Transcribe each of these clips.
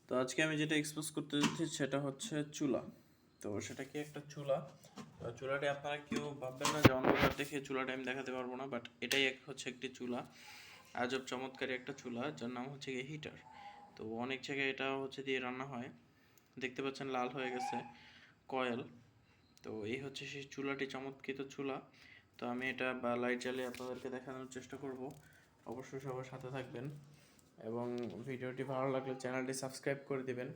তো আজকে আমি যেটা এক্সপোজ করতে যাচ্ছি সেটা হচ্ছে চুলা। তো সেটা কি একটা চুলা। চুলাটি আপনারা কেউ ভাববেন না যে অন্ধকার দেখে চুলাটা আমি দেখাতে পারবো না, বাট এটাই হচ্ছে একটি চুলা, আজব চমৎকারী একটা চুলা যার নাম হচ্ছে গিয়ে হিটার। তো অনেক জায়গায় এটা হচ্ছে দিয়ে রান্না হয়, দেখতে পাচ্ছেন লাল হয়ে গেছে কয়েল। তো এই হচ্ছে সেই চুলাটি, চমৎকৃত চুলা। তো আমি এটা বা লাইট জ্বালিয়ে আপনাদেরকে দেখানোর চেষ্টা করব, অবশ্যই সবার সাথে থাকবেন এবং ভিডিওটি ভালো লাগলে চ্যানেলটি সাবস্ক্রাইব করে দিবেন।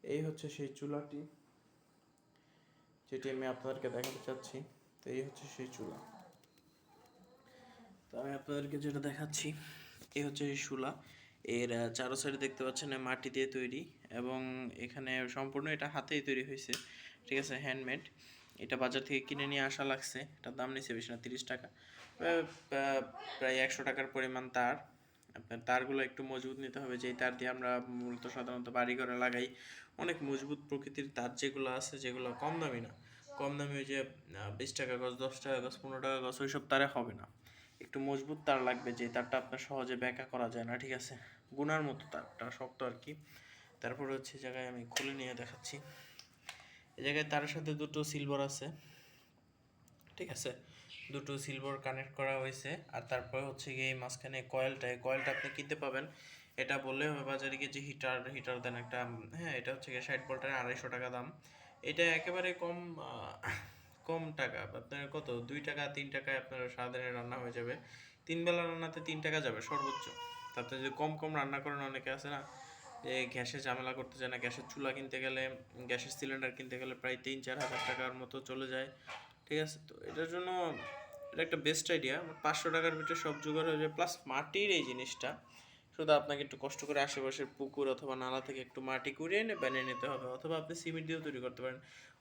এই হচ্ছে সেই চুলাটি যেটি আমি আপনাদেরকে দেখাতে চাচ্ছি। তো এই হচ্ছে সেই চুলা। তো আমি আপনাদেরকে যেটা দেখাচ্ছি, এই হচ্ছে এই চুলা। এর চারো সাইডে দেখতে পাচ্ছেন মাটি দিয়ে তৈরি, এবং এখানে সম্পূর্ণ এটা হাতেই তৈরি হয়েছে, ঠিক আছে, হ্যান্ডমেড। এটা বাজার থেকে কিনে নিয়ে আসা লাগছে, এটার দাম নিচ্ছে বেশি না, 30 টাকা, প্রায় 100 টাকার পরিমাণ তার। আপনার তারগুলো একটু মজবুত নিতে হবে, যেই তার দিয়ে আমরা মূলত সাধারণত বাড়ি ঘরে লাগাই। অনেক মজবুত প্রকৃতির তার যেগুলো আছে, যেগুলো কম দামি না, কম দামি ওই যে 20 টাকা গজ, 10 টাকা গজ, 15 টাকা গজ, ওইসব তারে হবে না। একটু মজবুত তার লাগবে, যে তারটা আপনার সহজে ব্যাকা করা যায় না, ঠিক আছে, গুনার মতো তারটা শক্ত আর কি। তারপরে হচ্ছে জায়গায় আমি খুলে নিয়ে দেখাচ্ছি। এই জায়গায় তারের সাথে দুটো সিলভার আছে, ঠিক আছে, দুটো সিলভার কানেক্ট করা হয়েছে। আর তারপরে হচ্ছে গিয়ে এই মাঝখানে কয়েলটা আপনি কিনতে পাবেন। এটা বললে হবে বাজারে গিয়ে যে হিটার দেন একটা, হ্যাঁ, এটা হচ্ছে গিয়ে 60 ভোল্টের, 250 টাকা দাম। এটা একেবারে কম টাকা, আপনার কত 2 টাকা 3 টাকায় আপনার সারাদিনে রান্না হয়ে যাবে। 3 বেলা রান্নাতে 3 টাকা যাবে সর্বোচ্চ। তাতে যদি কম কম রান্না করেন, অনেকে আছে না যে গ্যাসে ঝামেলা করতে চায় না, গ্যাসের চুলা কিনতে গেলে, গ্যাসের সিলিন্ডার কিনতে গেলে প্রায় 3-4 হাজার টাকার মতো চলে যায়, ঠিক আছে। তো এটার জন্য এটা একটা বেস্ট আইডিয়া। 500 টাকার ভিতরে সব জোগাড় হয়ে যায়, প্লাস মাটির এই জিনিসটা শুধু আপনাকে একটু কষ্ট করে আশেপাশের পুকুর অথবা নালা থেকে একটু মাটি কুড়িয়ে এনে বানিয়ে নিতে হবে, অথবা আপনি সিমেন্ট দিয়েও তৈরি করতে পারেন।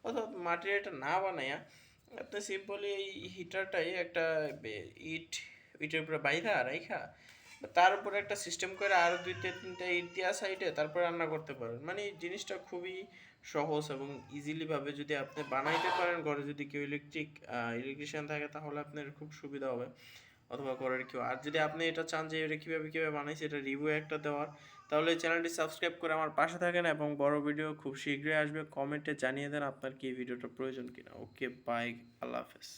অথবা মাটির এটা না বানাইয়া আপনি সিম্পলি এই হিটারটাই একটা ইটের উপরে বাইধা রাইখা তার উপরে একটা সিস্টেম করে আরো 2-3টা ইট দিয়া সাইডে তারপরে রান্না করতে পারেন। মানে এই জিনিসটা খুবই সহজ এবং ইজিলি ভাবে যদি আপনি বানাইতে পারেন, ঘরে যদি কেউ ইলেকট্রিশিয়ান থাকে তাহলে আপনার খুব সুবিধা হবে, অথবা ঘরের কেউ। আর যদি আপনি এটা চান যে এটা কীভাবে বানাইছে এটা রিভিউ একটা দেওয়ার, তাহলে চ্যানেলটি সাবস্ক্রাইব করে আমার পাশে থাকেন, এবং বড় ভিডিও খুব শীঘ্রই আসবে। কমেন্টে জানিয়ে দেন আপনার কি ভিডিওটা প্রয়োজন কিনা। ওকে, বাই, আল্লাহ হাফেজ।